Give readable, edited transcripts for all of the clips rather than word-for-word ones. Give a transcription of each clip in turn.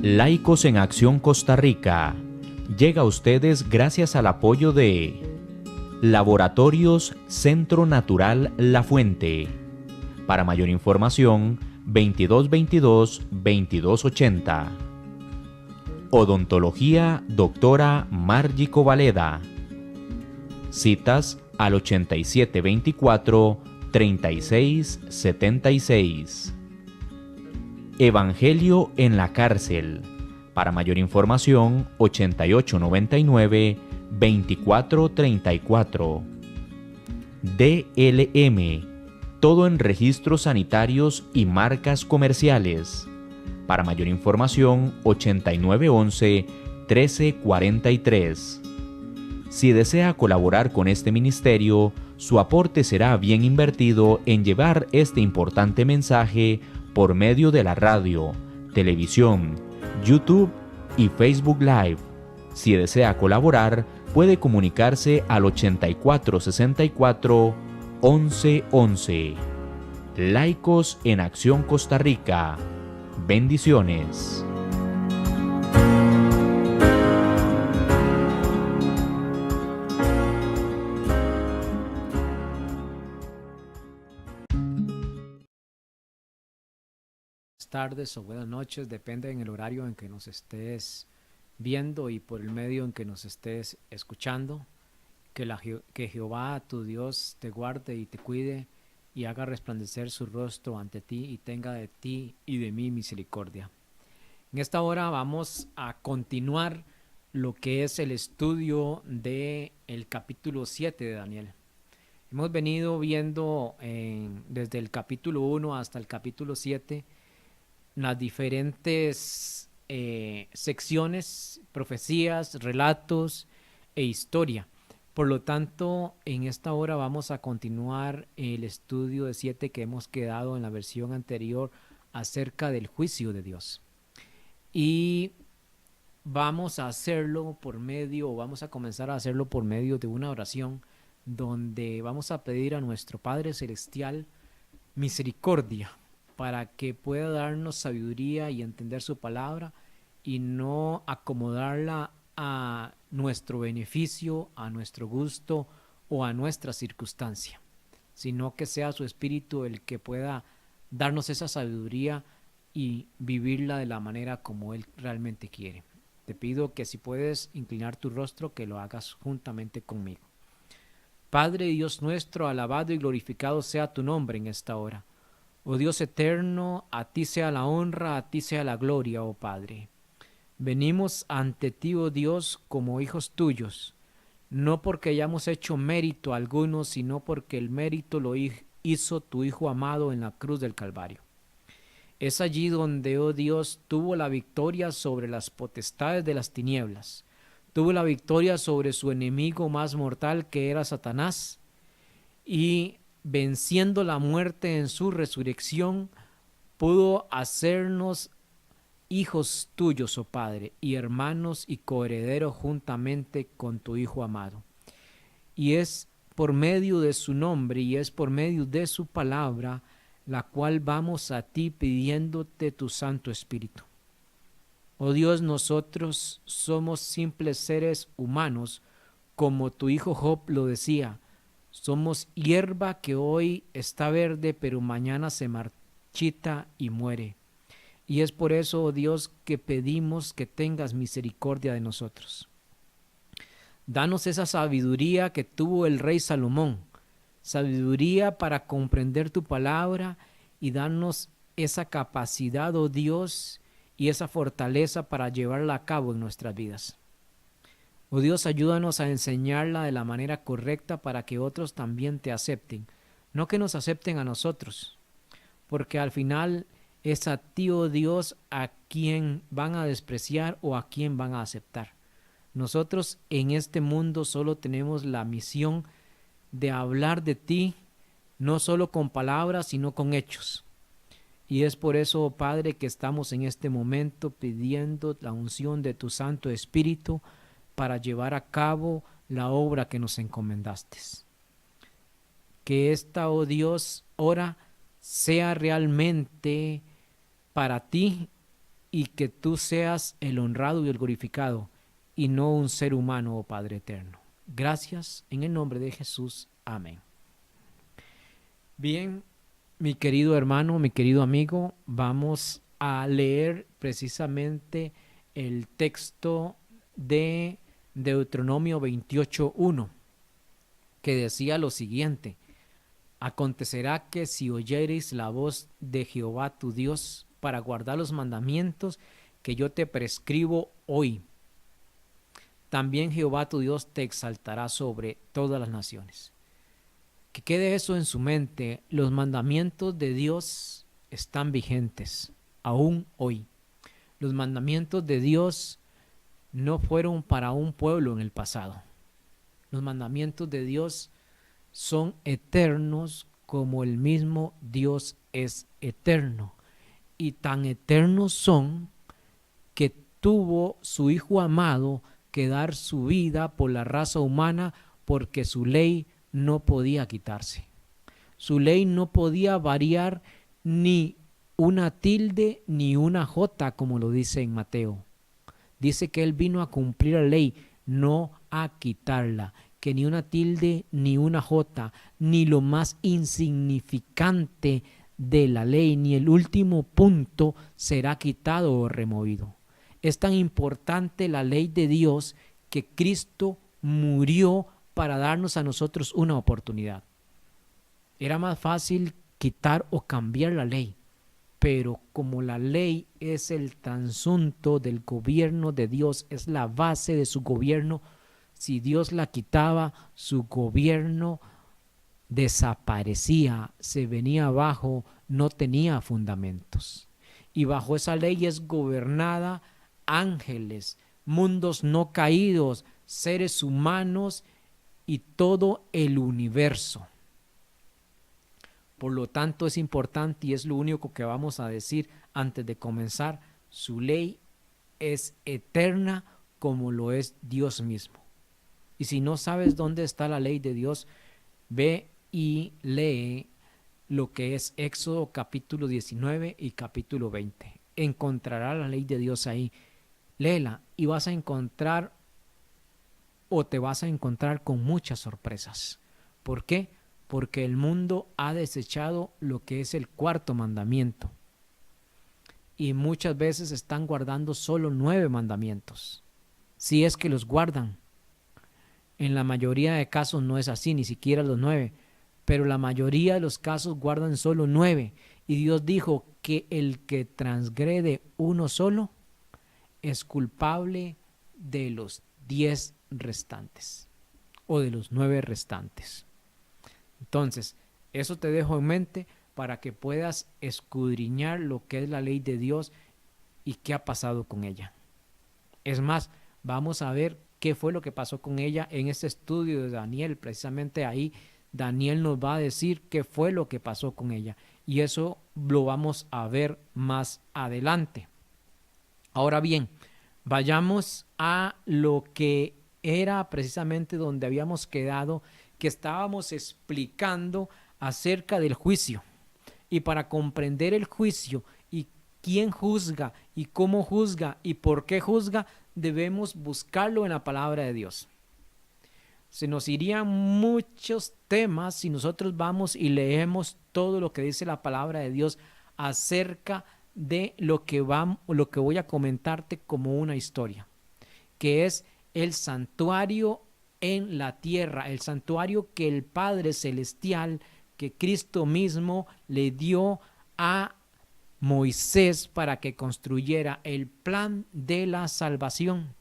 Laicos en Acción Costa Rica llega a ustedes gracias al apoyo de Laboratorios Centro Natural La Fuente. Para mayor información, 2222-2280. Odontología Doctora Margie Covaleda. Citas al 8724-3676. Evangelio en la cárcel. Para mayor información, 8899-2434. DLM. Todo en registros sanitarios y marcas comerciales. Para mayor información, 8911-1343. Si desea colaborar con este ministerio, su aporte será bien invertido en llevar este importante mensaje por medio de la radio, televisión, YouTube y Facebook Live. Si desea colaborar, puede comunicarse al 8464-1111. Laicos en Acción Costa Rica. Bendiciones. Tardes o buenas noches, depende en el horario en que nos estés viendo y por el medio en que nos estés escuchando. Que Jehová tu Dios te guarde y te cuide y haga resplandecer su rostro ante ti y tenga de ti y de mí misericordia. En esta hora vamos a continuar lo que es el estudio del capítulo 7 de Daniel. Hemos venido viendo desde el capítulo 1 hasta el capítulo 7 las diferentes secciones, profecías, relatos e historia. Por lo tanto, en esta hora vamos a continuar el estudio de 7 que hemos quedado en la versión anterior acerca del juicio de Dios. Y vamos a comenzar a hacerlo por medio de una oración donde vamos a pedir a nuestro Padre Celestial misericordia para que pueda darnos sabiduría y entender su palabra y no acomodarla a nuestro beneficio, a nuestro gusto o a nuestra circunstancia, sino que sea su Espíritu el que pueda darnos esa sabiduría y vivirla de la manera como Él realmente quiere. Te pido que si puedes inclinar tu rostro, que lo hagas juntamente conmigo. Padre Dios nuestro, alabado y glorificado sea tu nombre en esta hora. Oh Dios eterno, a ti sea la honra, a ti sea la gloria, oh Padre. Venimos ante ti, oh Dios, como hijos tuyos, no porque hayamos hecho mérito alguno, sino porque el mérito lo hizo tu Hijo amado en la cruz del Calvario. Es allí donde, oh Dios, tuvo la victoria sobre las potestades de las tinieblas, tuvo la victoria sobre su enemigo más mortal que era Satanás, y venciendo la muerte en su resurrección, pudo hacernos hijos tuyos, oh Padre, y hermanos y coherederos juntamente con tu Hijo amado. Y es por medio de su nombre y es por medio de su palabra la cual vamos a ti pidiéndote tu Santo Espíritu. Oh Dios, nosotros somos simples seres humanos, como tu Hijo Job lo decía. Somos hierba que hoy está verde, pero mañana se marchita y muere. Y es por eso, oh Dios, que pedimos que tengas misericordia de nosotros. Danos esa sabiduría que tuvo el rey Salomón, sabiduría para comprender tu palabra y danos esa capacidad, oh Dios, y esa fortaleza para llevarla a cabo en nuestras vidas. Oh Dios, ayúdanos a enseñarla de la manera correcta para que otros también te acepten, no que nos acepten a nosotros, porque al final es a ti, oh Dios, a quien van a despreciar o a quien van a aceptar. Nosotros en este mundo solo tenemos la misión de hablar de ti, no solo con palabras, sino con hechos. Y es por eso, oh Padre, que estamos en este momento pidiendo la unción de tu Santo Espíritu para llevar a cabo la obra que nos encomendaste. Que esta, oh Dios, hora sea realmente para ti y que tú seas el honrado y el glorificado y no un ser humano, oh Padre eterno. Gracias en el nombre de Jesús. Amén. Bien, mi querido hermano, mi querido amigo, vamos a leer precisamente el texto de Deuteronomio 28:1, que decía lo siguiente: acontecerá que si oyereis la voz de Jehová tu Dios para guardar los mandamientos que yo te prescribo hoy, también Jehová tu Dios te exaltará sobre todas las naciones. Que quede eso en su mente. Los mandamientos de Dios están vigentes aún hoy. Los mandamientos de Dios no fueron para un pueblo en el pasado. Los mandamientos de Dios son eternos como el mismo Dios es eterno. Y tan eternos son que tuvo su Hijo amado que dar su vida por la raza humana, porque su ley no podía quitarse. Su ley no podía variar ni una tilde ni una jota, como lo dice en Mateo. Dice que Él vino a cumplir la ley, no a quitarla, que ni una tilde ni una jota, ni lo más insignificante de la ley, ni el último punto será quitado o removido. Es tan importante la ley de Dios que Cristo murió para darnos a nosotros una oportunidad. Era más fácil quitar o cambiar la ley, pero como la ley es el transunto del gobierno de Dios, es la base de su gobierno, si Dios la quitaba, su gobierno desaparecía, se venía abajo, no tenía fundamentos. Y bajo esa ley es gobernada ángeles, mundos no caídos, seres humanos y todo el universo. Por lo tanto, es importante y es lo único que vamos a decir antes de comenzar. Su ley es eterna como lo es Dios mismo. Y si no sabes dónde está la ley de Dios, ve y lee lo que es Éxodo capítulo 19 y capítulo 20. Encontrarás la ley de Dios ahí. Léela y vas a encontrar o te vas a encontrar con muchas sorpresas. ¿Por qué? Porque el mundo ha desechado lo que es el cuarto mandamiento. Y muchas veces están guardando solo 9 mandamientos. Si es que los guardan. En la mayoría de casos no es así, ni siquiera los 9. Pero la mayoría de los casos guardan solo 9. Y Dios dijo que el que transgrede uno solo es culpable de los 10 restantes. O de los 9 restantes. Entonces, eso te dejo en mente para que puedas escudriñar lo que es la ley de Dios y qué ha pasado con ella. Es más, vamos a ver qué fue lo que pasó con ella en este estudio de Daniel. Precisamente ahí Daniel nos va a decir qué fue lo que pasó con ella. Y eso lo vamos a ver más adelante. Ahora bien, vayamos a lo que era precisamente donde habíamos quedado, que estábamos explicando acerca del juicio. Y para comprender el juicio y quién juzga y cómo juzga y por qué juzga, debemos buscarlo en la palabra de Dios. Se nos irían muchos temas si nosotros vamos y leemos todo lo que dice la palabra de Dios acerca de lo que voy a comentarte como una historia, que es el santuario en la tierra, el santuario que el Padre Celestial, que Cristo mismo le dio a Moisés para que construyera el plan de la salvación.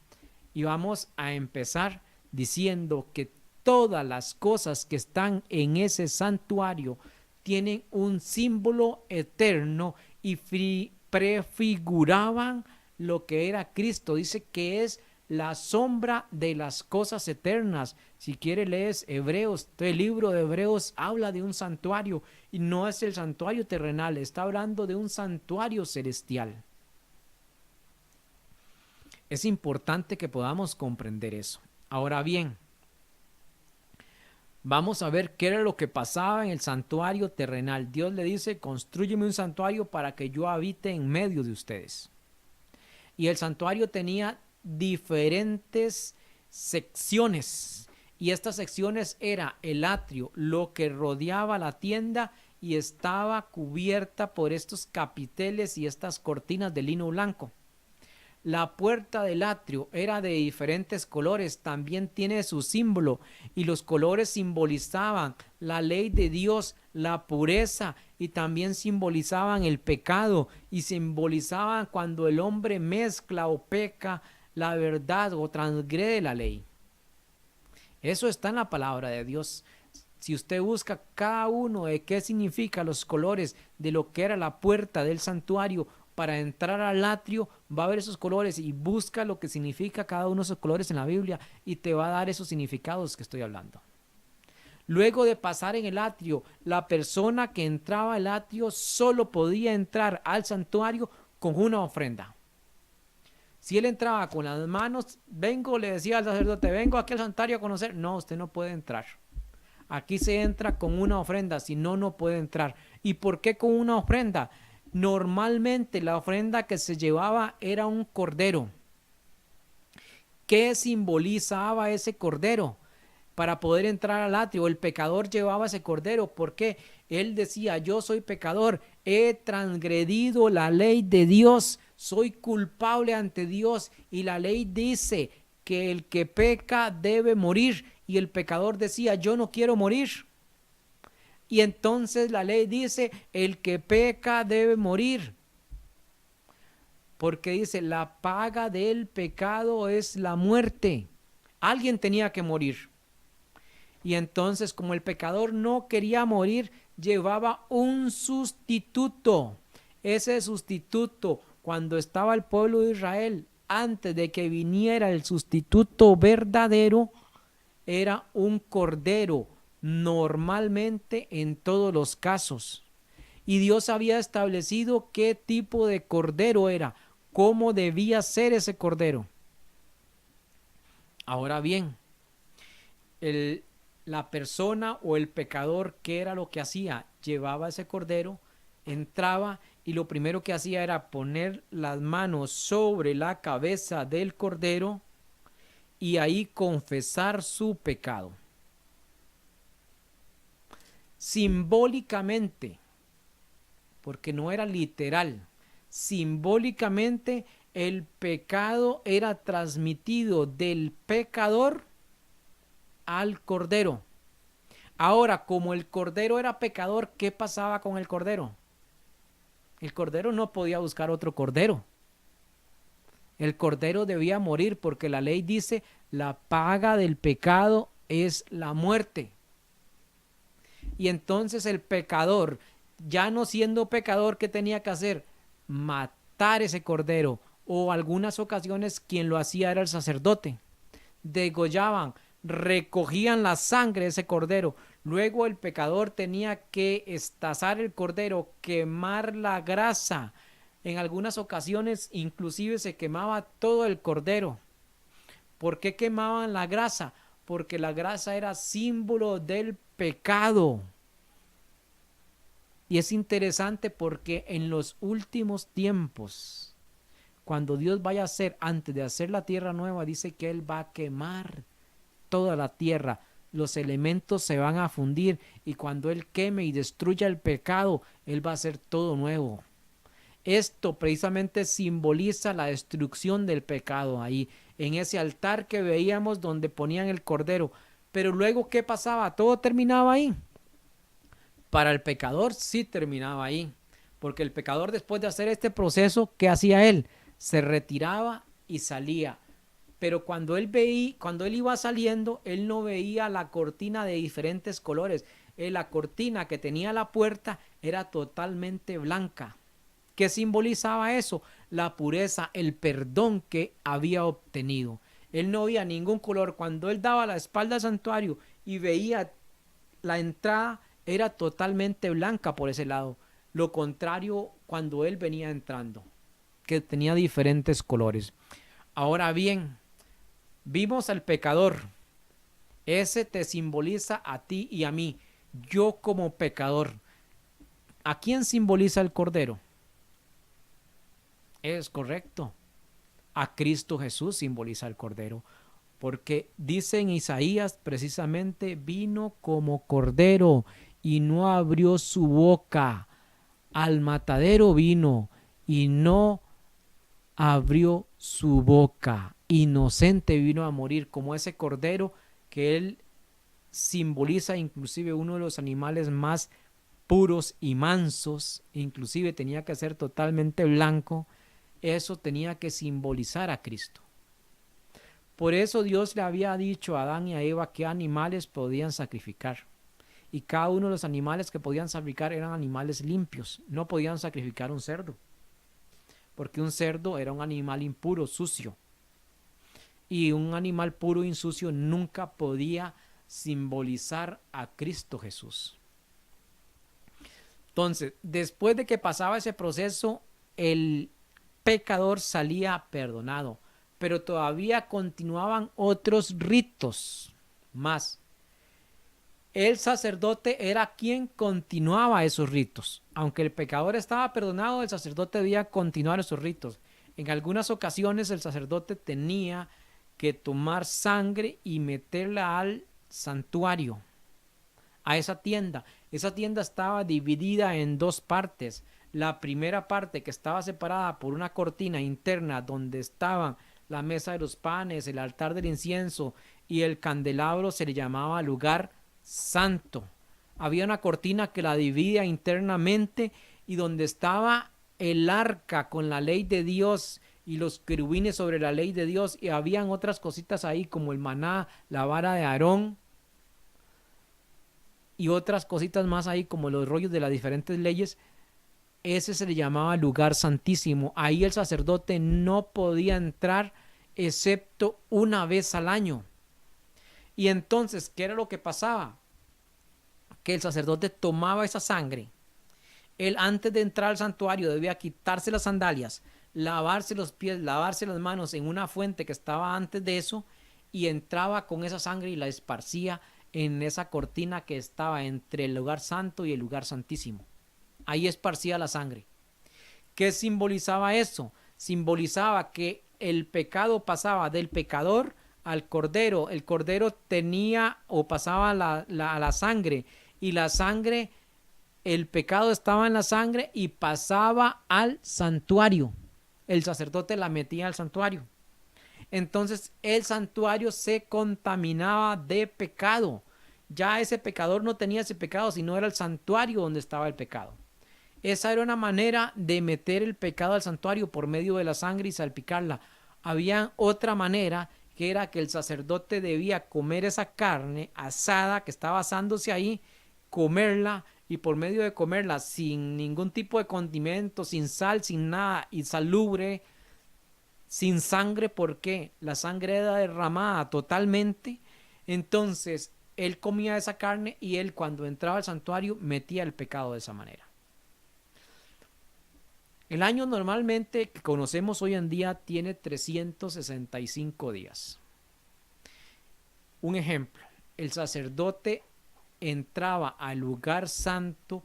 Y vamos a empezar diciendo que todas las cosas que están en ese santuario tienen un símbolo eterno y prefiguraban lo que era Cristo. Dice que es la sombra de las cosas eternas. Si quieres lees Hebreos, el libro de Hebreos habla de un santuario y no es el santuario terrenal, está hablando de un santuario celestial. Es importante que podamos comprender eso. Ahora bien, vamos a ver qué era lo que pasaba en el santuario terrenal. Dios le dice, constrúyeme un santuario para que yo habite en medio de ustedes. Y el santuario tenía diferentes secciones. Y estas secciones era el atrio, lo que rodeaba la tienda y estaba cubierta por estos capiteles y estas cortinas de lino blanco. La puerta del atrio era de diferentes colores, también tiene su símbolo, y los colores simbolizaban la ley de Dios, la pureza, y también simbolizaban el pecado, y simbolizaban cuando el hombre mezcla o peca la verdad o transgrede la ley. Eso está en la palabra de Dios. Si usted busca cada uno de qué significa los colores de lo que era la puerta del santuario para entrar al atrio, va a ver esos colores y busca lo que significa cada uno de esos colores en la Biblia y te va a dar esos significados que estoy hablando. Luego de pasar en el atrio, la persona que entraba al atrio solo podía entrar al santuario con una ofrenda. Si él entraba con las manos, le decía al sacerdote, vengo aquí al santuario a conocer. No, usted no puede entrar. Aquí se entra con una ofrenda, si no, no puede entrar. ¿Y por qué con una ofrenda? Normalmente la ofrenda que se llevaba era un cordero. ¿Qué simbolizaba ese cordero? Para poder entrar al atrio, el pecador llevaba ese cordero. ¿Por qué? Él decía, yo soy pecador, he transgredido la ley de Dios, soy culpable ante Dios y la ley dice que el que peca debe morir. Y el pecador decía, yo no quiero morir. Y entonces la ley dice, el que peca debe morir. Porque dice, la paga del pecado es la muerte. Alguien tenía que morir. Y entonces, como el pecador no quería morir, llevaba un sustituto. Ese sustituto, cuando estaba el pueblo de Israel, antes de que viniera el sustituto verdadero, era un cordero, normalmente en todos los casos. Y Dios había establecido qué tipo de cordero era, cómo debía ser ese cordero. Ahora bien, la persona o el pecador, ¿qué era lo que hacía? Llevaba ese cordero, entraba y lo primero que hacía era poner las manos sobre la cabeza del cordero y ahí confesar su pecado. Simbólicamente, porque no era literal, simbólicamente el pecado era transmitido del pecador al cordero. Ahora, como el cordero era pecador, ¿qué pasaba con el cordero? El cordero no podía buscar otro cordero. El cordero debía morir porque la ley dice, la paga del pecado es la muerte. Y entonces el pecador, ya no siendo pecador, ¿qué tenía que hacer? Matar ese cordero. O algunas ocasiones quien lo hacía era el sacerdote. Degollaban, recogían la sangre de ese cordero. Luego el pecador tenía que estazar el cordero, quemar la grasa. En algunas ocasiones inclusive se quemaba todo el cordero. ¿Por qué quemaban la grasa? Porque la grasa era símbolo del pecado. Y es interesante porque en los últimos tiempos, cuando Dios vaya a hacer, antes de hacer la tierra nueva, dice que Él va a quemar toda la tierra. Los elementos se van a fundir y cuando Él queme y destruya el pecado, Él va a hacer todo nuevo. Esto precisamente simboliza la destrucción del pecado ahí, en ese altar que veíamos donde ponían el cordero. Pero luego, ¿qué pasaba? ¿Todo terminaba ahí? Para el pecador sí terminaba ahí, porque el pecador después de hacer este proceso, ¿qué hacía él? Se retiraba y salía. Pero cuando él iba saliendo, él no veía la cortina de diferentes colores. La cortina que tenía la puerta era totalmente blanca. ¿Qué simbolizaba eso? La pureza, el perdón que había obtenido. Él no veía ningún color. Cuando él daba la espalda al santuario y veía la entrada, era totalmente blanca por ese lado. Lo contrario cuando él venía entrando, que tenía diferentes colores. Ahora bien, vimos al pecador. Ese te simboliza a ti y a mí. Yo como pecador. ¿A quién simboliza el cordero? Es correcto. A Cristo Jesús simboliza el cordero, porque dice en Isaías precisamente, vino como cordero y no abrió su boca. Al matadero vino y no abrió su boca. Inocente vino a morir, como ese cordero que él simboliza, inclusive uno de los animales más puros y mansos, inclusive tenía que ser totalmente blanco. Eso tenía que simbolizar a Cristo. Por eso Dios le había dicho a Adán y a Eva qué animales podían sacrificar. Y cada uno de los animales que podían sacrificar eran animales limpios. No podían sacrificar un cerdo, porque un cerdo era un animal impuro, sucio. Y un animal puro y sucio nunca podía simbolizar a Cristo Jesús. Entonces, después de que pasaba ese proceso, el pecador salía perdonado, pero todavía continuaban otros ritos más. El sacerdote era quien continuaba esos ritos. Aunque el pecador estaba perdonado, el sacerdote debía continuar esos ritos. En algunas ocasiones el sacerdote tenía que tomar sangre y meterla al santuario, a esa tienda. Esa tienda estaba dividida en dos partes. La primera parte, que estaba separada por una cortina interna donde estaban la mesa de los panes, el altar del incienso y el candelabro, se le llamaba lugar santo. Había una cortina que la dividía internamente, y donde estaba el arca con la ley de Dios y los querubines sobre la ley de Dios, y habían otras cositas ahí como el maná, la vara de Aarón y otras cositas más ahí como los rollos de las diferentes leyes. Ese se le llamaba lugar santísimo. Ahí el sacerdote no podía entrar excepto una vez al año. Y entonces, ¿qué era lo que pasaba? Que el sacerdote tomaba esa sangre. Él, antes de entrar al santuario, debía quitarse las sandalias, lavarse los pies, lavarse las manos en una fuente que estaba antes de eso, y entraba con esa sangre y la esparcía en esa cortina que estaba entre el lugar santo y el lugar santísimo. Ahí esparcía la sangre. ¿Qué simbolizaba eso? Simbolizaba que el pecado pasaba del pecador al cordero. El cordero tenía o pasaba la sangre, y la sangre, el pecado estaba en la sangre y pasaba al santuario. El sacerdote la metía al santuario. Entonces el santuario se contaminaba de pecado. Ya ese pecador no tenía ese pecado, sino era el santuario donde estaba el pecado. Esa era una manera de meter el pecado al santuario, por medio de la sangre y salpicarla. Había otra manera, que era que el sacerdote debía comer esa carne asada que estaba asándose ahí, comerla, y por medio de comerla sin ningún tipo de condimento, sin sal, sin nada, y salubre, sin sangre, porque la sangre era derramada totalmente. Entonces él comía esa carne, y él, cuando entraba al santuario, metía el pecado de esa manera. El año normalmente que conocemos hoy en día tiene 365 días. Un ejemplo, el sacerdote entraba al lugar santo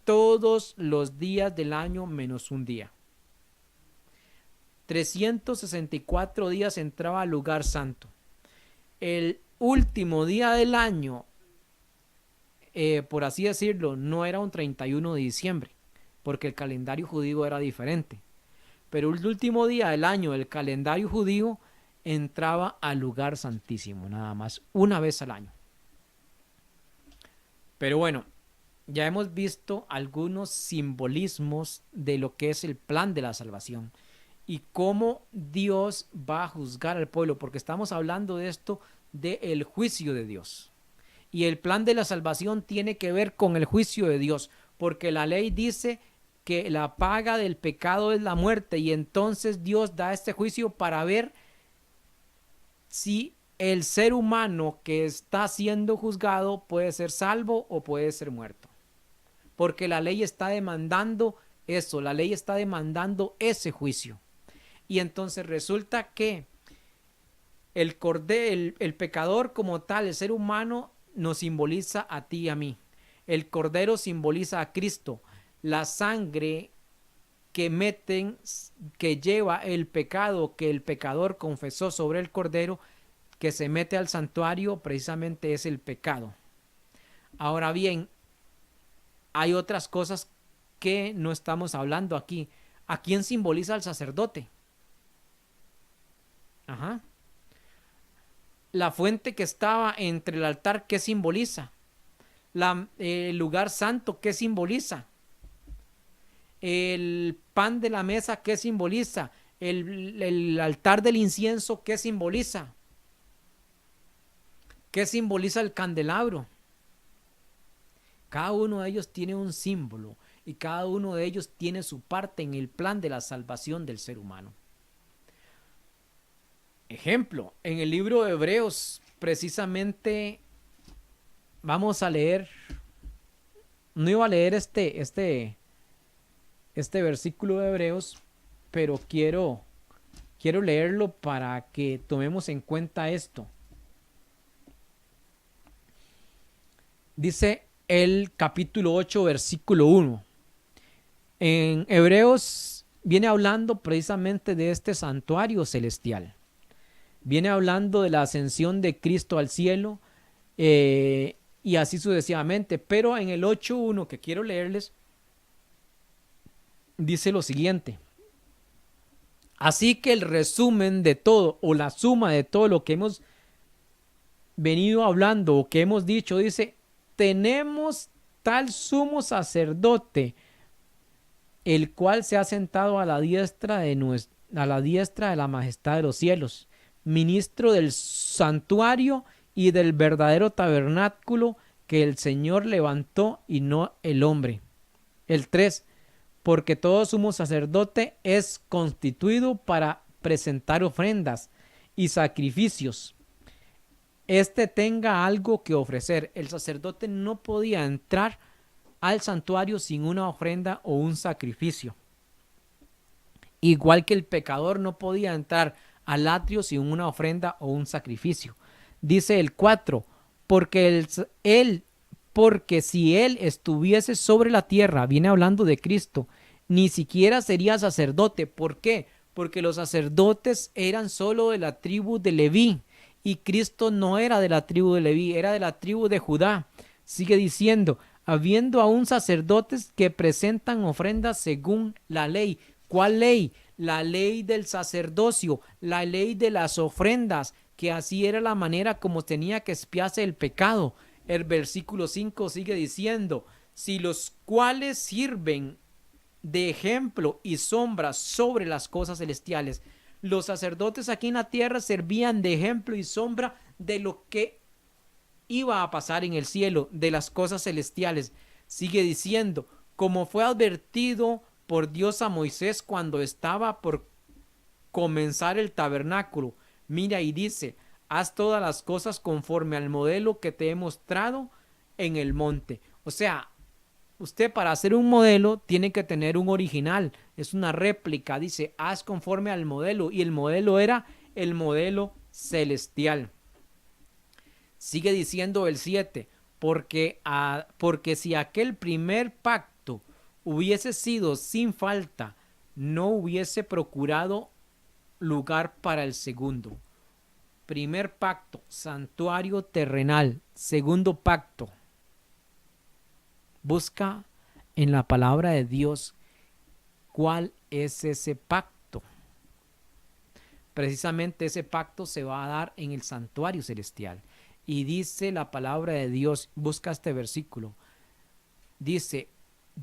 todos los días del año menos un día. 364 días entraba al lugar santo. El último día del año, por así decirlo, no era un 31 de diciembre, porque el calendario judío era diferente. Pero el último día del año del calendario judío entraba al lugar santísimo, nada más, una vez al año. Pero bueno, ya hemos visto algunos simbolismos de lo que es el plan de la salvación y cómo Dios va a juzgar al pueblo, porque estamos hablando de esto, del juicio de Dios. Y el plan de la salvación tiene que ver con el juicio de Dios, porque la ley dice que la paga del pecado es la muerte, y entonces Dios da este juicio para ver si el ser humano que está siendo juzgado puede ser salvo o puede ser muerto. Porque la ley está demandando eso, la ley está demandando ese juicio. Y entonces resulta que el pecador como tal, el ser humano, nos simboliza a ti y a mí. El cordero simboliza a Cristo. La sangre que lleva el pecado que el pecador confesó sobre el cordero, que se mete al santuario, precisamente es el pecado. Ahora bien, hay otras cosas que no estamos hablando aquí. ¿A quién simboliza el sacerdote? Ajá. La fuente que estaba entre el altar, ¿qué simboliza? El lugar santo, ¿qué simboliza? El pan de la mesa, ¿qué simboliza? El altar del incienso, ¿qué simboliza? ¿Qué simboliza el candelabro? Cada uno de ellos tiene un símbolo y cada uno de ellos tiene su parte en el plan de la salvación del ser humano. Ejemplo, en el libro de Hebreos, precisamente vamos a leer, no iba a leer este versículo de Hebreos, pero quiero leerlo para que tomemos en cuenta esto. Dice el capítulo 8, versículo 1. En Hebreos viene hablando precisamente de este santuario celestial. Viene hablando de la ascensión de Cristo al cielo y así sucesivamente. Pero en el 8.1 que quiero leerles, dice lo siguiente. Así que el resumen de todo, o la suma de todo lo que hemos venido hablando o que hemos dicho, dice: tenemos tal sumo sacerdote, el cual se ha sentado a la diestra de la majestad de los cielos, ministro del santuario y del verdadero tabernáculo que el Señor levantó y no el hombre. El 3. Porque todo sumo sacerdote es constituido para presentar ofrendas y sacrificios. Tenga algo que ofrecer. El sacerdote no podía entrar al santuario sin una ofrenda o un sacrificio. Igual que el pecador no podía entrar al atrio sin una ofrenda o un sacrificio. Dice el 4, porque si él estuviese sobre la tierra, viene hablando de Cristo, ni siquiera sería sacerdote. ¿Por qué? Porque los sacerdotes eran solo de la tribu de Leví y Cristo no era de la tribu de Leví, era de la tribu de Judá. Sigue diciendo: habiendo aún sacerdotes que presentan ofrendas según la ley. ¿Cuál ley? La ley del sacerdocio, la ley de las ofrendas, que así era la manera como tenía que expiarse el pecado. El versículo 5 sigue diciendo: si los cuales sirven de ejemplo y sombra sobre las cosas celestiales. Los sacerdotes aquí en la tierra servían de ejemplo y sombra de lo que iba a pasar en el cielo, de las cosas celestiales. Sigue diciendo: como fue advertido por Dios a Moisés cuando estaba por comenzar el tabernáculo. Mira, y dice: haz todas las cosas conforme al modelo que te he mostrado en el monte. O sea, usted para hacer un modelo tiene que tener un original, es una réplica. Dice: haz conforme al modelo, y el modelo era el modelo celestial. Sigue diciendo el 7, porque si aquel primer pacto hubiese sido sin falta, no hubiese procurado lugar para el segundo. Primer pacto, santuario terrenal. Segundo pacto, busca en la palabra de Dios cuál es ese pacto. Precisamente ese pacto se va a dar en el santuario celestial. Y dice la palabra de Dios, busca este versículo, dice: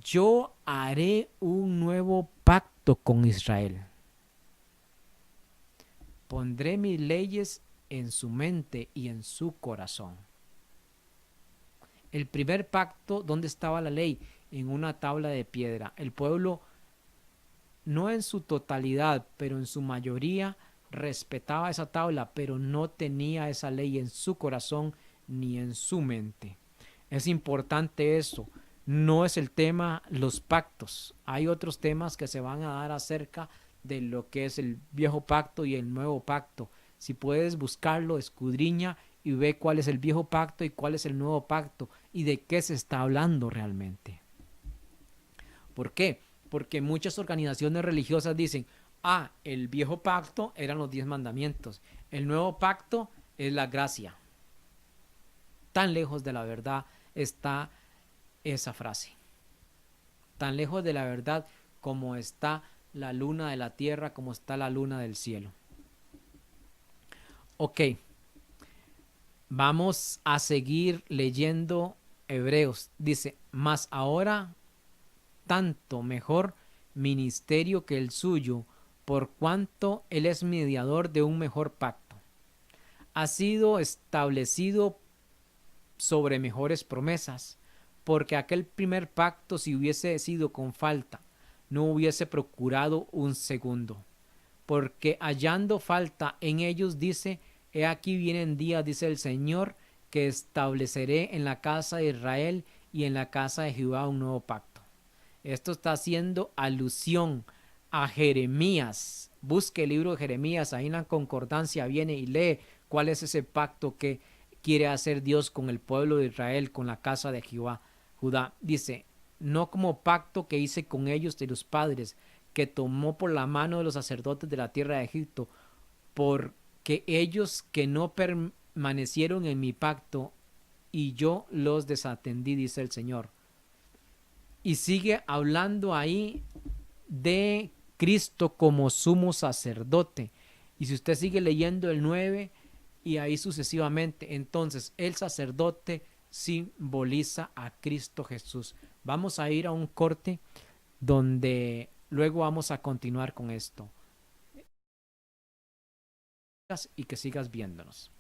yo haré un nuevo pacto con Israel. Pondré mis leyes en su mente y en su corazón. El primer pacto, ¿dónde estaba la ley? En una tabla de piedra. El pueblo, no en su totalidad, pero en su mayoría, respetaba esa tabla, pero no tenía esa ley en su corazón ni en su mente. Es importante eso. No es el tema los pactos. Hay otros temas que se van a dar acerca de lo que es el viejo pacto y el nuevo pacto. Si puedes buscarlo, escudriña y ve cuál es el viejo pacto y cuál es el nuevo pacto y de qué se está hablando realmente. ¿Por qué? porque muchas organizaciones religiosas dicen, el viejo pacto eran los 10 mandamientos, el nuevo pacto es la gracia. Tan lejos de la verdad está esa frase. Tan lejos de la verdad como está la luna de la tierra, como está la luna del cielo. Ok, vamos a seguir leyendo Hebreos. Dice, mas ahora tanto mejor ministerio que el suyo, por cuanto él es mediador de un mejor pacto. Ha sido establecido sobre mejores promesas, porque aquel primer pacto, si hubiese sido con falta, no hubiese procurado un segundo. Porque hallando falta en ellos, dice, he aquí vienen días, dice el Señor, que estableceré en la casa de Israel y en la casa de Jehová un nuevo pacto. Esto está haciendo alusión a Jeremías. Busque el libro de Jeremías, ahí en la concordancia viene y lee cuál es ese pacto que quiere hacer Dios con el pueblo de Israel, con la casa de Jehová. Judá dice, no como pacto que hice con ellos de los padres, que tomó por la mano de los sacerdotes de la tierra de Egipto, porque ellos que no permanecieron en mi pacto, y yo los desatendí, dice el Señor. Y sigue hablando ahí de Cristo como sumo sacerdote. Y si usted sigue leyendo el 9 y ahí sucesivamente, entonces el sacerdote simboliza a Cristo Jesús. Vamos a ir a un corte donde luego vamos a continuar con esto. Y que sigas viéndonos.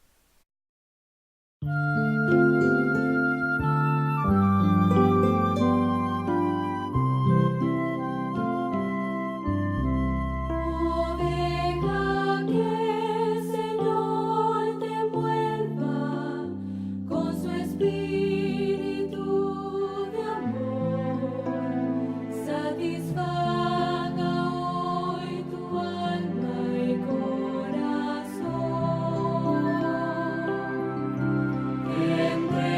Entre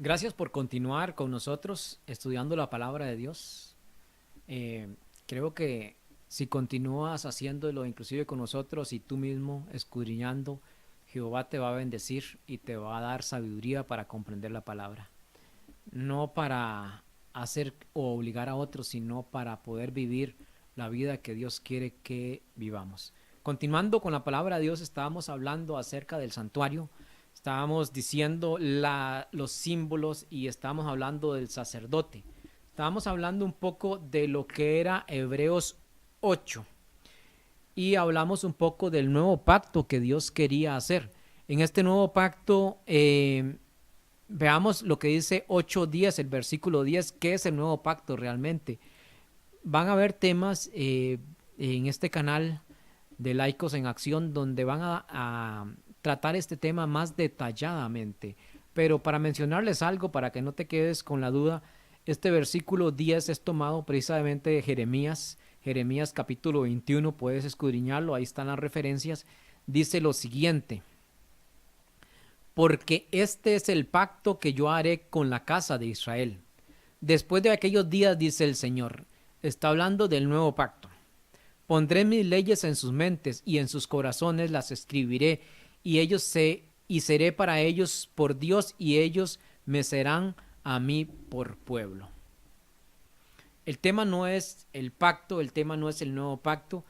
Gracias por continuar con nosotros estudiando la palabra de Dios. Creo que si continúas haciéndolo inclusive con nosotros y tú mismo escudriñando, Jehová te va a bendecir y te va a dar sabiduría para comprender la palabra. No para hacer o obligar a otros, sino para poder vivir la vida que Dios quiere que vivamos. Continuando con la palabra de Dios, estábamos hablando acerca del santuario. Estábamos diciendo los símbolos y estábamos hablando del sacerdote. Estábamos hablando un poco de lo que era Hebreos 8 y hablamos un poco del nuevo pacto que Dios quería hacer. En este nuevo pacto, veamos lo que dice 8:10, el versículo 10, ¿qué es el nuevo pacto realmente? Van a haber temas en este canal de Laicos en Acción donde van a tratar este tema más detalladamente, pero para mencionarles algo, para que no te quedes con la duda, este versículo 10 es tomado precisamente de Jeremías capítulo 21, puedes escudriñarlo, ahí están las referencias, dice lo siguiente: porque este es el pacto que yo haré con la casa de Israel. Después de aquellos días, dice el Señor, está hablando del nuevo pacto. Pondré mis leyes en sus mentes y en sus corazones las escribiré, y seré para ellos por Dios y ellos me serán a mí por pueblo. El tema no es el pacto, el tema no es el nuevo pacto,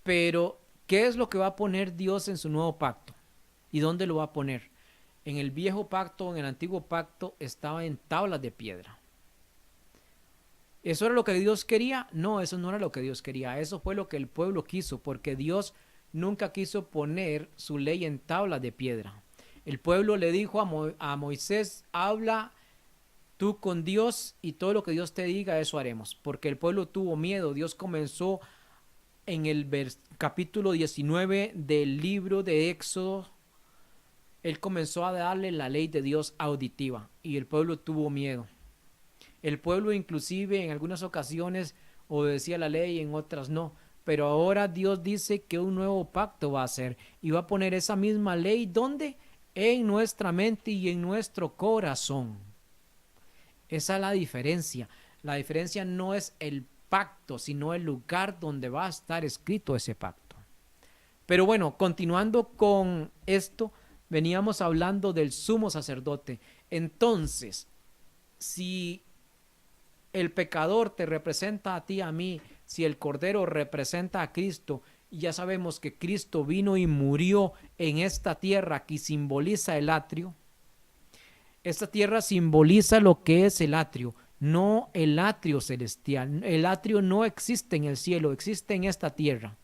pero ¿qué es lo que va a poner Dios en su nuevo pacto? ¿Y dónde lo va a poner? En el viejo pacto, en el antiguo pacto, estaba en tablas de piedra. ¿Eso era lo que Dios quería? No, eso no era lo que Dios quería. Eso fue lo que el pueblo quiso, porque Dios nunca quiso poner su ley en tablas de piedra. El pueblo le dijo a Moisés: habla tú con Dios y todo lo que Dios te diga, eso haremos. Porque el pueblo tuvo miedo. Dios comenzó en el capítulo 19 del libro de Éxodo. Él comenzó a darle la ley de Dios auditiva y el pueblo tuvo miedo. El pueblo inclusive en algunas ocasiones obedecía la ley, en otras no. Pero ahora Dios dice que un nuevo pacto va a hacer y va a poner esa misma ley, ¿dónde? En nuestra mente y en nuestro corazón. Esa es la diferencia. La diferencia no es el pacto, sino el lugar donde va a estar escrito ese pacto. Pero bueno, continuando con esto, veníamos hablando del sumo sacerdote. Entonces, si el pecador te representa a ti, a mí, si el Cordero representa a Cristo, y ya sabemos que Cristo vino y murió en esta tierra que simboliza el atrio. Esta tierra simboliza lo que es el atrio, no el atrio celestial. El atrio no existe en el cielo, existe en esta tierra.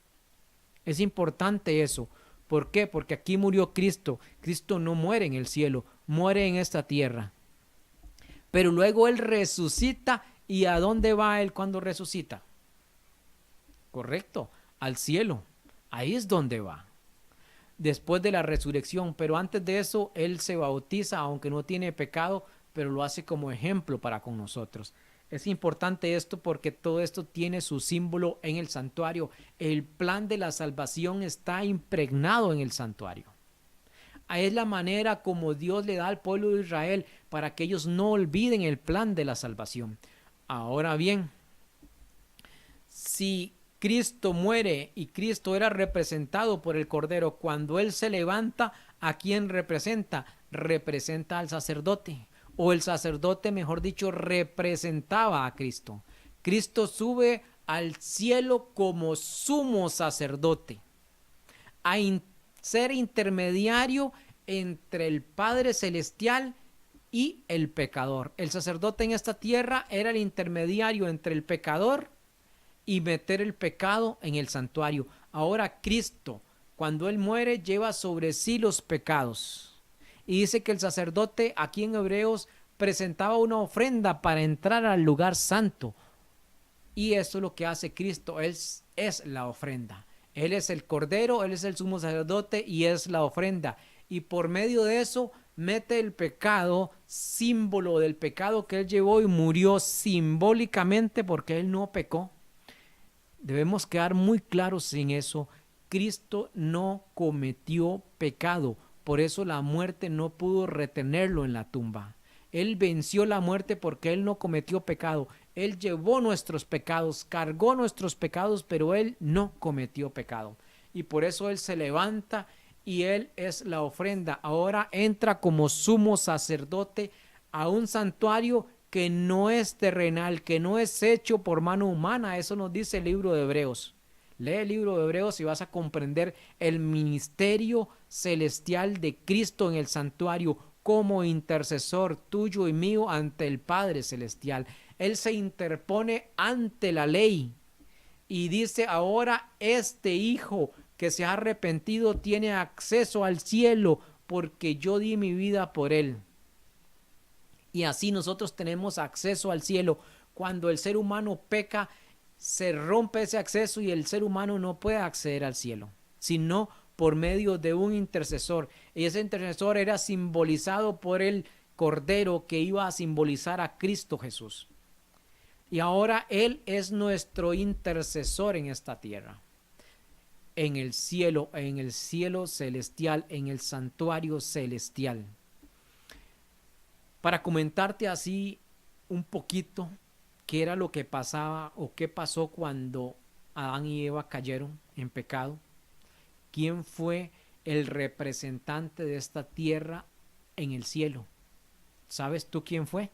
Es importante eso. ¿Por qué? Porque aquí murió Cristo. Cristo no muere en el cielo, muere en esta tierra. Pero luego Él resucita. ¿Y a dónde va Él cuando resucita? Correcto, al cielo. Ahí es donde va. Después de la resurrección. Pero antes de eso, Él se bautiza, aunque no tiene pecado, pero lo hace como ejemplo para con nosotros. Es importante esto porque todo esto tiene su símbolo en el santuario. El plan de la salvación está impregnado en el santuario. Es la manera como Dios le da al pueblo de Israel para que ellos no olviden el plan de la salvación. Ahora bien, si Cristo muere y Cristo era representado por el Cordero, cuando Él se levanta, ¿a quién representa? Representa al sacerdote. O el sacerdote, mejor dicho, representaba a Cristo. Cristo sube al cielo como sumo sacerdote, a ser intermediario entre el Padre Celestial y el pecador. El sacerdote en esta tierra era el intermediario entre el pecador y meter el pecado en el santuario. Ahora Cristo, cuando Él muere, lleva sobre sí los pecados. Y dice que el sacerdote aquí en Hebreos presentaba una ofrenda para entrar al lugar santo. Y eso es lo que hace Cristo. Él es la ofrenda. Él es el Cordero, Él es el sumo sacerdote y es la ofrenda. Y por medio de eso mete el pecado, símbolo del pecado que Él llevó y murió simbólicamente porque Él no pecó. Debemos quedar muy claros en eso. Cristo no cometió pecado. Por eso la muerte no pudo retenerlo en la tumba. Él venció la muerte porque Él no cometió pecado. Él llevó nuestros pecados, cargó nuestros pecados, pero Él no cometió pecado. Y por eso Él se levanta y Él es la ofrenda. Ahora entra como sumo sacerdote a un santuario que no es terrenal, que no es hecho por mano humana. Eso nos dice el libro de Hebreos. Lee el libro de Hebreos y vas a comprender el ministerio celestial de Cristo en el santuario como intercesor tuyo y mío ante el Padre Celestial. Él se interpone ante la ley y dice: ahora este hijo que se ha arrepentido tiene acceso al cielo porque yo di mi vida por él. Y así nosotros tenemos acceso al cielo. Cuando el ser humano peca, se rompe ese acceso y el ser humano no puede acceder al cielo, sino por medio de un intercesor. Y ese intercesor era simbolizado por el Cordero que iba a simbolizar a Cristo Jesús. Y ahora Él es nuestro intercesor en esta tierra, en el cielo celestial, en el santuario celestial. Para comentarte así un poquito qué era lo que pasaba o qué pasó cuando Adán y Eva cayeron en pecado, quién fue el representante de esta tierra en el cielo. ¿Sabes tú quién fue?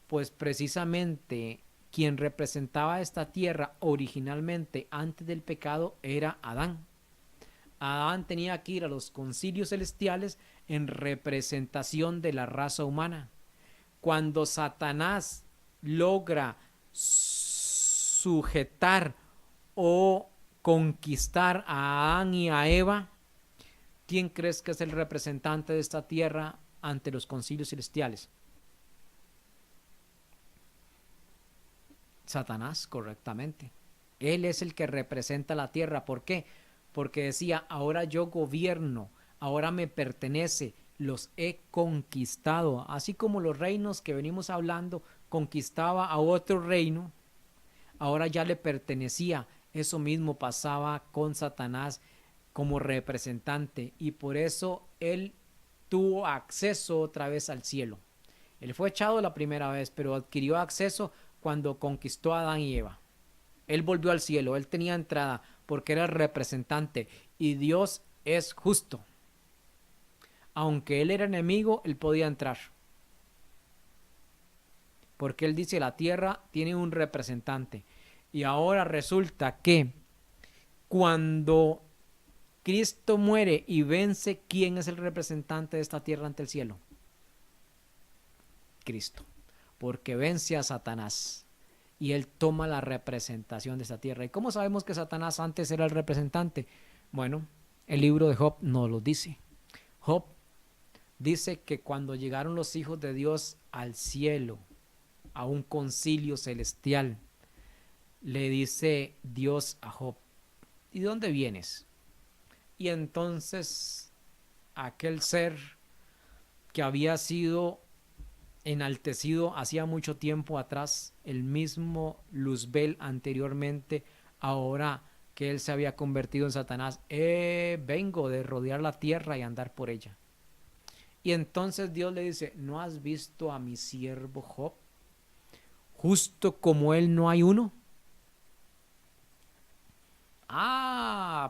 Pues precisamente quien representaba esta tierra originalmente antes del pecado era Adán. Adán tenía que ir a los concilios celestiales en representación de la raza humana. Cuando Satanás logra sujetar o conquistar a Adán y a Eva, ¿quién crees que es el representante de esta tierra ante los concilios celestiales? Satanás, correctamente. Él es el que representa la tierra. ¿Por qué? Porque decía: ahora yo gobierno, ahora me pertenece, los he conquistado. Así como los reinos que venimos hablando, conquistaba a otro reino, ahora ya le pertenecía. Eso mismo pasaba con Satanás como representante, y por eso él tuvo acceso otra vez al cielo. Él fue echado la primera vez, pero adquirió acceso cuando conquistó a Adán y Eva. Él volvió al cielo, él tenía entrada porque era el representante, y Dios es justo. Aunque él era enemigo, él podía entrar. Porque él dice: la tierra tiene un representante. Y ahora resulta que cuando Cristo muere y vence, ¿quién es el representante de esta tierra ante el cielo? Cristo. Porque vence a Satanás y él toma la representación de esta tierra. ¿Y cómo sabemos que Satanás antes era el representante? Bueno, el libro de Job nos lo dice. Job dice que cuando llegaron los hijos de Dios al cielo, a un concilio celestial, le dice Dios a Job: ¿y de dónde vienes? Y entonces aquel ser que había sido enaltecido hacía mucho tiempo atrás, el mismo Luzbel anteriormente, ahora que él se había convertido en Satanás: vengo de rodear la tierra y andar por ella. Y entonces Dios le dice: ¿no has visto a mi siervo Job? Justo como él no hay uno.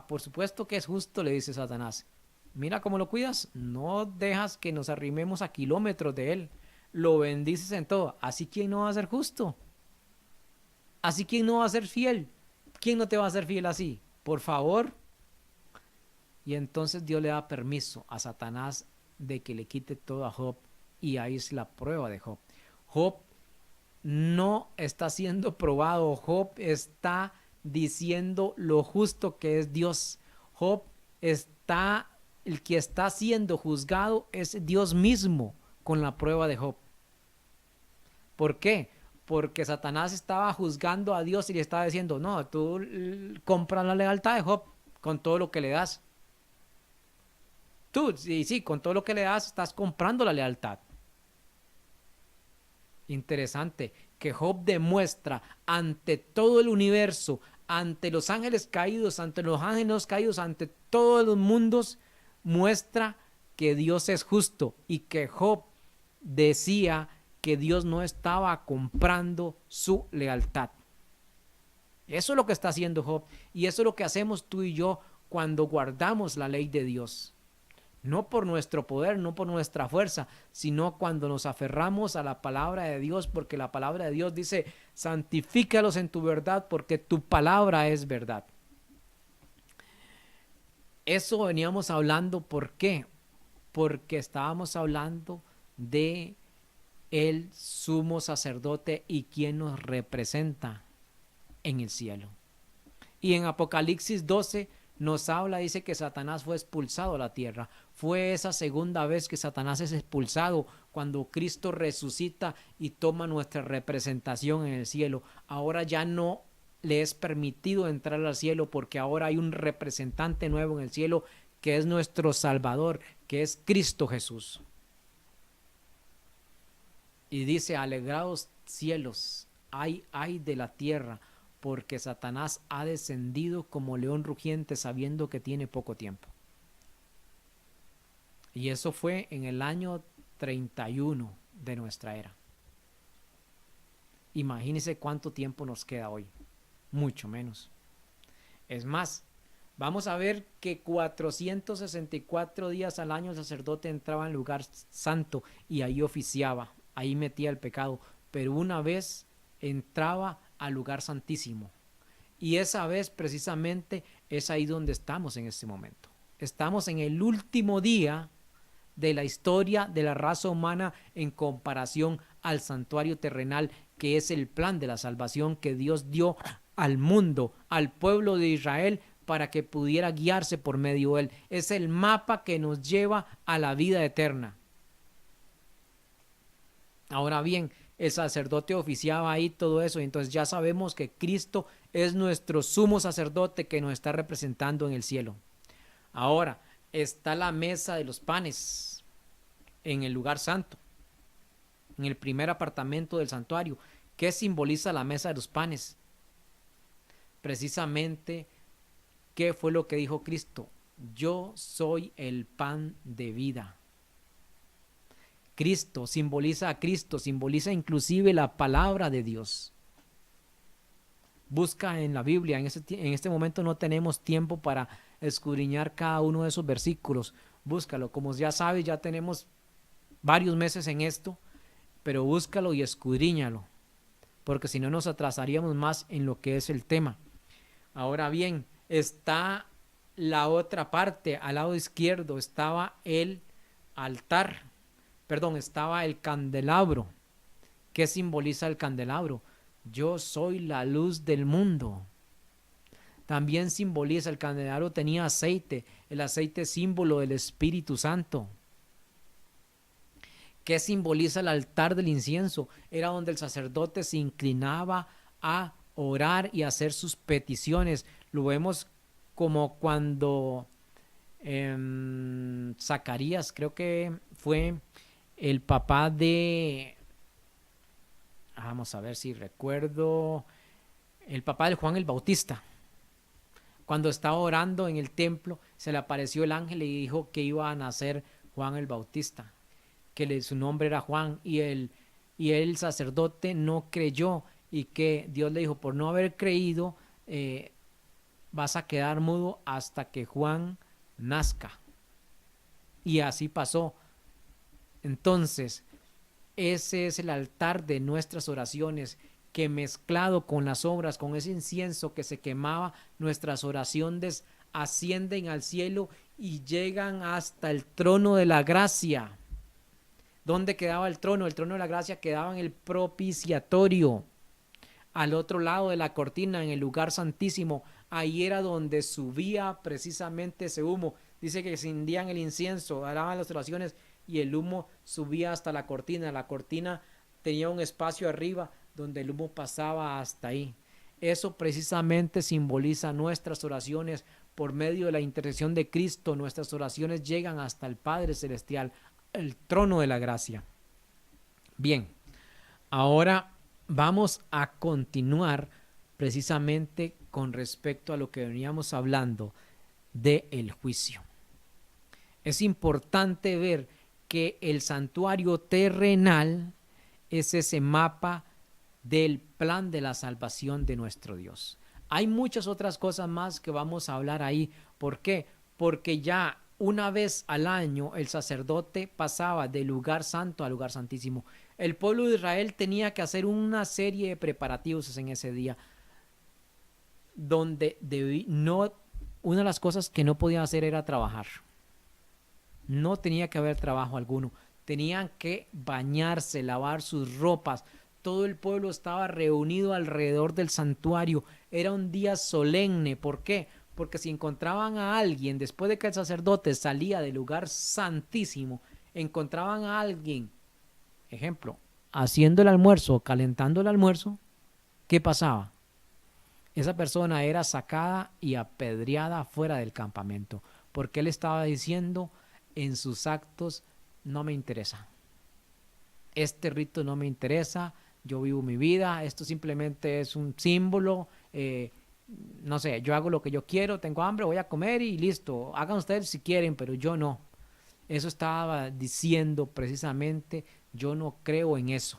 Por supuesto que es justo, le dice Satanás. Mira cómo lo cuidas, no dejas que nos arrimemos a kilómetros de él, lo bendices en todo. Así, ¿quién no va a ser justo? Así, ¿quién no va a ser fiel? ¿Quién no te va a ser fiel así? Por favor. Y entonces Dios le da permiso a Satanás de que le quite todo a Job, y ahí es la prueba de Job. Job no está siendo probado, Job está diciendo lo justo que es Dios. El que está siendo juzgado es Dios mismo con la prueba de Job. ¿Por qué? Porque Satanás estaba juzgando a Dios y le estaba diciendo: no, tú compras la lealtad de Job con todo lo que le das. Tú, sí, con todo lo que le das estás comprando la lealtad. Interesante que Job demuestra ante todo el universo, ante los ángeles caídos, ante todos los mundos, muestra que Dios es justo y que Job decía que Dios no estaba comprando su lealtad. Eso es lo que está haciendo Job, y eso es lo que hacemos tú y yo cuando guardamos la ley de Dios. No por nuestro poder, no por nuestra fuerza, sino cuando nos aferramos a la palabra de Dios, porque la palabra de Dios dice: santifícalos en tu verdad, porque tu palabra es verdad. Eso veníamos hablando, ¿por qué? Porque estábamos hablando de el sumo sacerdote y quien nos representa en el cielo. Y en Apocalipsis 12 nos habla, dice que Satanás fue expulsado a la tierra. Fue esa segunda vez que Satanás es expulsado, cuando Cristo resucita y toma nuestra representación en el cielo. Ahora ya no le es permitido entrar al cielo, porque ahora hay un representante nuevo en el cielo, que es nuestro Salvador, que es Cristo Jesús. Y dice: alegraos cielos, ay de la tierra, porque Satanás ha descendido como león rugiente, sabiendo que tiene poco tiempo. Y eso fue en el año 31 de nuestra era. Imagínense cuánto tiempo nos queda hoy. Mucho menos. Es más, vamos a ver que 464 días al año el sacerdote entraba en lugar santo y ahí oficiaba, ahí metía el pecado, pero una vez entraba al lugar santísimo, y esa vez precisamente es ahí donde estamos en este momento. Estamos en el último día de la historia de la raza humana en comparación al santuario terrenal, que es el plan de la salvación que Dios dio al mundo, al pueblo de Israel, para que pudiera guiarse por medio de él. Es el mapa que nos lleva a la vida eterna. Ahora bien, el sacerdote oficiaba ahí todo eso, y entonces ya sabemos que Cristo es nuestro sumo sacerdote que nos está representando en el cielo. Ahora está la mesa de los panes en el lugar santo, en el primer apartamento del santuario. ¿Qué simboliza la mesa de los panes? Precisamente, ¿qué fue lo que dijo Cristo? Yo soy el pan de vida. Cristo simboliza a Cristo, simboliza inclusive la palabra de Dios. Busca en la Biblia, en este momento no tenemos tiempo para escudriñar cada uno de esos versículos. Búscalo, como ya sabes, ya tenemos varios meses en esto, pero búscalo y escudriñalo, porque si no nos atrasaríamos más en lo que es el tema. Ahora bien, está la otra parte, al lado izquierdo estaba el altar, estaba el candelabro. ¿Qué simboliza el candelabro? Yo soy la luz del mundo. También simboliza, el candelabro tenía aceite, el aceite símbolo del Espíritu Santo. ¿Qué simboliza el altar del incienso? Era donde el sacerdote se inclinaba a orar y hacer sus peticiones. Lo vemos como cuando Zacarías, creo que fue el papá de, vamos a ver si recuerdo, el papá de Juan el Bautista. Cuando estaba orando en el templo, se le apareció el ángel y dijo que iba a nacer Juan el Bautista, que su nombre era Juan, y el sacerdote no creyó, y que Dios le dijo: por no haber creído, vas a quedar mudo hasta que Juan nazca. Y así pasó. Entonces, ese es el altar de nuestras oraciones, que mezclado con las obras, con ese incienso que se quemaba, nuestras oraciones ascienden al cielo y llegan hasta el trono de la gracia. ¿Dónde quedaba el trono? El trono de la gracia quedaba en el propiciatorio, al otro lado de la cortina, en el lugar santísimo. Ahí era donde subía precisamente ese humo. Dice que encendían el incienso, daban las oraciones y el humo subía hasta la cortina. La cortina tenía un espacio arriba donde el humo pasaba hasta ahí. Eso precisamente simboliza nuestras oraciones. Por medio de la intercesión de Cristo, nuestras oraciones llegan hasta el Padre Celestial, el trono de la gracia. Bien, ahora vamos a continuar precisamente con respecto a lo que veníamos hablando del juicio. Es importante ver que el santuario terrenal es ese mapa del plan de la salvación de nuestro Dios. Hay muchas otras cosas más que vamos a hablar ahí. ¿Por qué? Porque ya una vez al año el sacerdote pasaba del lugar santo al lugar santísimo. El pueblo de Israel tenía que hacer una serie de preparativos en ese día, donde una de las cosas que no podían hacer era trabajar. No tenía que haber trabajo alguno. Tenían que bañarse, lavar sus ropas. Todo el pueblo estaba reunido alrededor del santuario. Era un día solemne. ¿Por qué? Porque si encontraban a alguien, después de que el sacerdote salía del lugar santísimo, encontraban a alguien, ejemplo, haciendo el almuerzo, calentando el almuerzo, ¿qué pasaba? Esa persona era sacada y apedreada fuera del campamento, porque él estaba diciendo en sus actos: no me interesa, este rito no me interesa, yo vivo mi vida, esto simplemente es un símbolo, no sé, yo hago lo que yo quiero, tengo hambre, voy a comer y listo, hagan ustedes si quieren, pero yo no. Eso estaba diciendo precisamente: yo no creo en eso.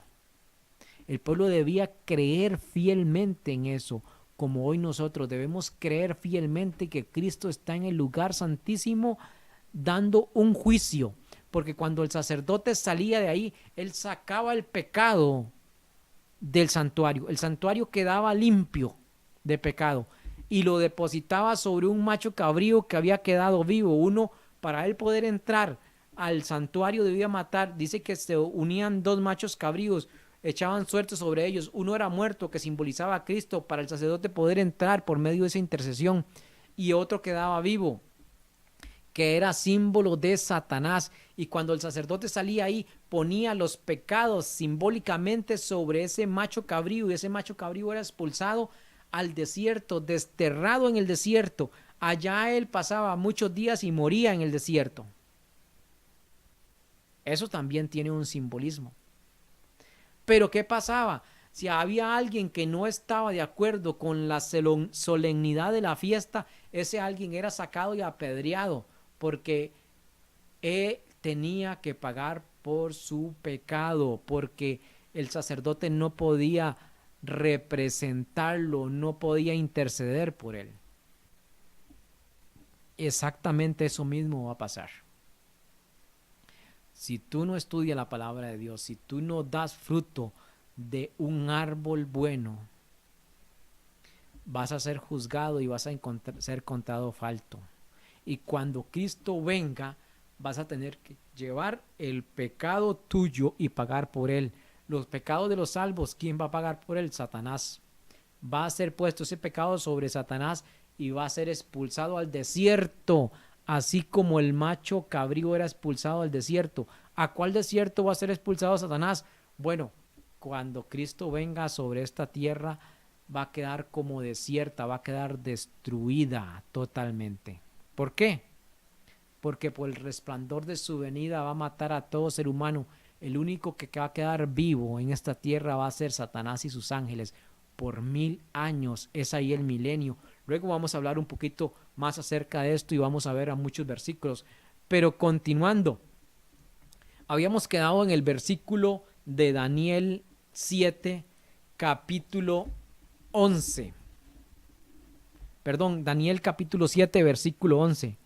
El pueblo debía creer fielmente en eso, como hoy nosotros debemos creer fielmente que Cristo está en el lugar santísimo dando un juicio, porque cuando el sacerdote salía de ahí, él sacaba el pecado del santuario. El santuario quedaba limpio de pecado y lo depositaba sobre un macho cabrío que había quedado vivo. Uno, para él poder entrar al santuario, debía matar. Dice que se unían dos machos cabríos, echaban suerte sobre ellos. Uno era muerto, que simbolizaba a Cristo, para el sacerdote poder entrar por medio de esa intercesión, y otro quedaba vivo, que era símbolo de Satanás. Y cuando el sacerdote salía ahí, ponía los pecados simbólicamente sobre ese macho cabrío, y ese macho cabrío era expulsado al desierto, desterrado en el desierto. Allá él pasaba muchos días y moría en el desierto. Eso también tiene un simbolismo. Pero ¿qué pasaba? Si había alguien que no estaba de acuerdo con la solemnidad de la fiesta, ese alguien era sacado y apedreado, porque él tenía que pagar por su pecado, porque el sacerdote no podía representarlo, no podía interceder por él. Exactamente eso mismo va a pasar. Si tú no estudias la palabra de Dios, si tú no das fruto de un árbol bueno, vas a ser juzgado y vas a ser contado falto. Y cuando Cristo venga, vas a tener que llevar el pecado tuyo y pagar por él. Los pecados de los salvos, ¿quién va a pagar por él? Satanás. Va a ser puesto ese pecado sobre Satanás y va a ser expulsado al desierto, así como el macho cabrío era expulsado al desierto. ¿A cuál desierto va a ser expulsado Satanás? Bueno, cuando Cristo venga sobre esta tierra, va a quedar como desierta, va a quedar destruida totalmente. ¿Por qué? Porque por el resplandor de su venida va a matar a todo ser humano. El único que va a quedar vivo en esta tierra va a ser Satanás y sus ángeles. Por 1000 años es ahí el milenio. Luego vamos a hablar un poquito más acerca de esto y vamos a ver a muchos versículos. Pero continuando, habíamos quedado en el versículo de Daniel 7, capítulo 11. Perdón, Daniel capítulo 7, versículo 11.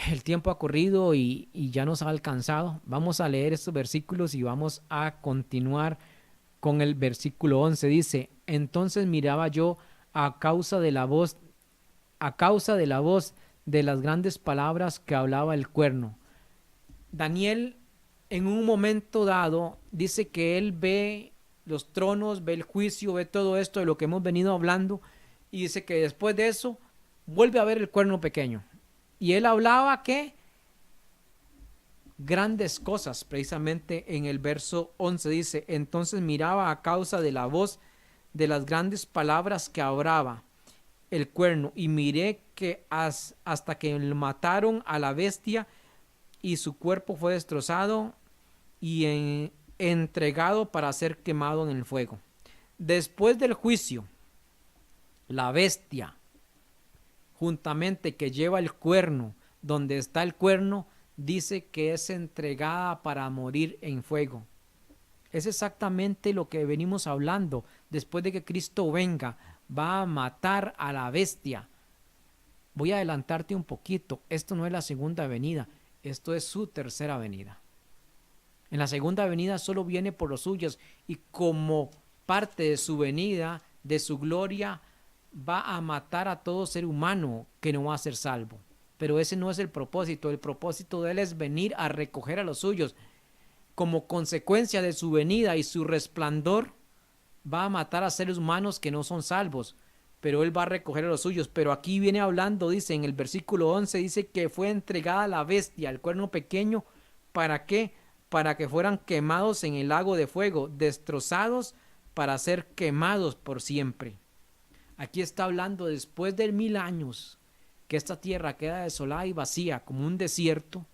El tiempo ha corrido y ya nos ha alcanzado. Vamos a leer estos versículos y vamos a continuar con el versículo 11. Dice: entonces miraba yo a causa de la voz de las grandes palabras que hablaba el cuerno. Daniel, en un momento dado, dice que él ve los tronos, ve el juicio, ve todo esto de lo que hemos venido hablando, y dice que después de eso vuelve a ver el cuerno pequeño. Y él hablaba que grandes cosas, precisamente en el verso 11 dice: entonces miraba a causa de la voz de las grandes palabras que hablaba el cuerno, y miré que hasta que mataron a la bestia, y su cuerpo fue destrozado y entregado para ser quemado en el fuego. Después del juicio, la bestia, juntamente que lleva el cuerno, donde está el cuerno, dice que es entregada para morir en fuego. Es exactamente lo que venimos hablando. Después de que Cristo venga, va a matar a la bestia. Voy a adelantarte un poquito. Esto no es la segunda venida, esto es su tercera venida. En la segunda venida solo viene por los suyos, y como parte de su venida, de su gloria, va a matar a todo ser humano que no va a ser salvo. Pero ese no es el propósito. El propósito de él es venir a recoger a los suyos. Como consecuencia de su venida y su resplandor, va a matar a seres humanos que no son salvos, pero él va a recoger a los suyos. Pero aquí viene hablando, dice en el versículo 11, dice que fue entregada la bestia, el cuerno pequeño. ¿Para qué? Para que fueran quemados en el lago de fuego, destrozados para ser quemados por siempre. Aquí está hablando después de 1000 años, que esta tierra queda desolada y vacía como un desierto.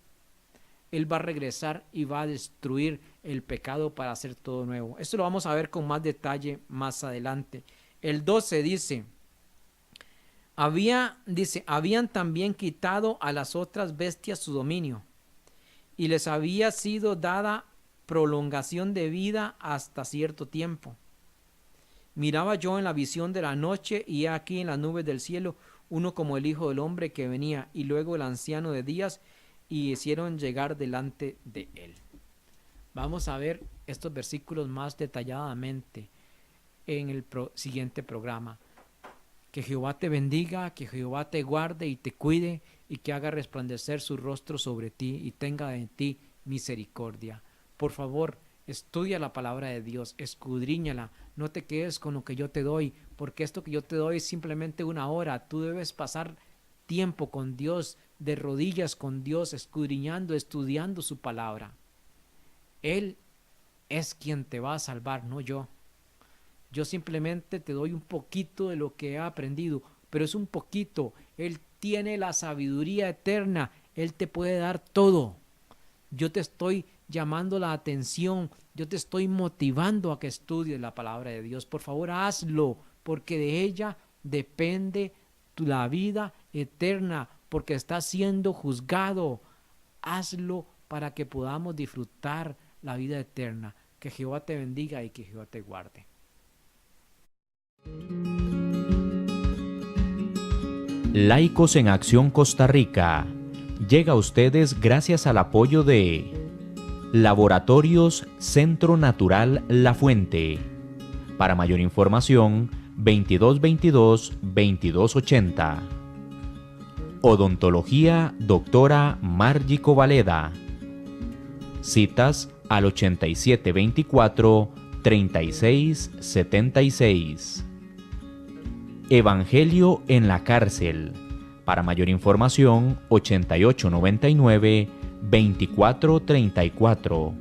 Él va a regresar y va a destruir el pecado para hacer todo nuevo. Esto lo vamos a ver con más detalle más adelante. El 12 dice, habían también quitado a las otras bestias su dominio, y les había sido dada prolongación de vida hasta cierto tiempo. Miraba yo en la visión de la noche, y he aquí en las nubes del cielo uno como el Hijo del Hombre que venía, y luego el anciano de días, y hicieron llegar delante de él. Vamos a ver estos versículos más detalladamente en el siguiente programa. Que Jehová te bendiga, que Jehová te guarde y te cuide, y que haga resplandecer su rostro sobre ti y tenga de ti misericordia. Por favor, estudia la palabra de Dios, escudriñala, no te quedes con lo que yo te doy, porque esto que yo te doy es simplemente una hora. Tú debes pasar tiempo con Dios, de rodillas con Dios, escudriñando, estudiando su palabra. Él es quien te va a salvar, no yo. Yo simplemente te doy un poquito de lo que he aprendido, pero es un poquito. Él tiene la sabiduría eterna, Él te puede dar todo. Yo te estoy llamando la atención, yo te estoy motivando a que estudies la palabra de Dios. Por favor, hazlo, porque de ella depende la vida eterna, porque estás siendo juzgado. Hazlo para que podamos disfrutar la vida eterna. Que Jehová te bendiga y que Jehová te guarde. Laicos en Acción Costa Rica llega a ustedes gracias al apoyo de Laboratorios Centro Natural La Fuente. Para mayor información, 2222-2280. Odontología Doctora Margie Covaleda. Citas al 8724-3676. Evangelio en la Cárcel. Para mayor información, 8899-2434.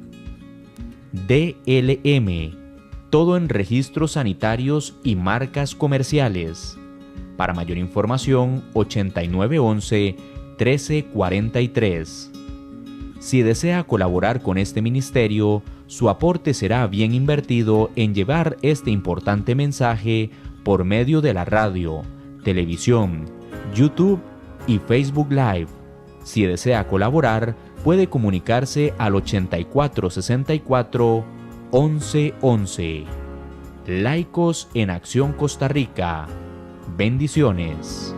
DLM. Todo en registros sanitarios y marcas comerciales. Para mayor información, 8911-1343. Si desea colaborar con este ministerio, su aporte será bien invertido en llevar este importante mensaje por medio de la radio, televisión, YouTube y Facebook Live. Si desea colaborar, puede comunicarse al 8464-1111. Laicos en Acción Costa Rica. Bendiciones.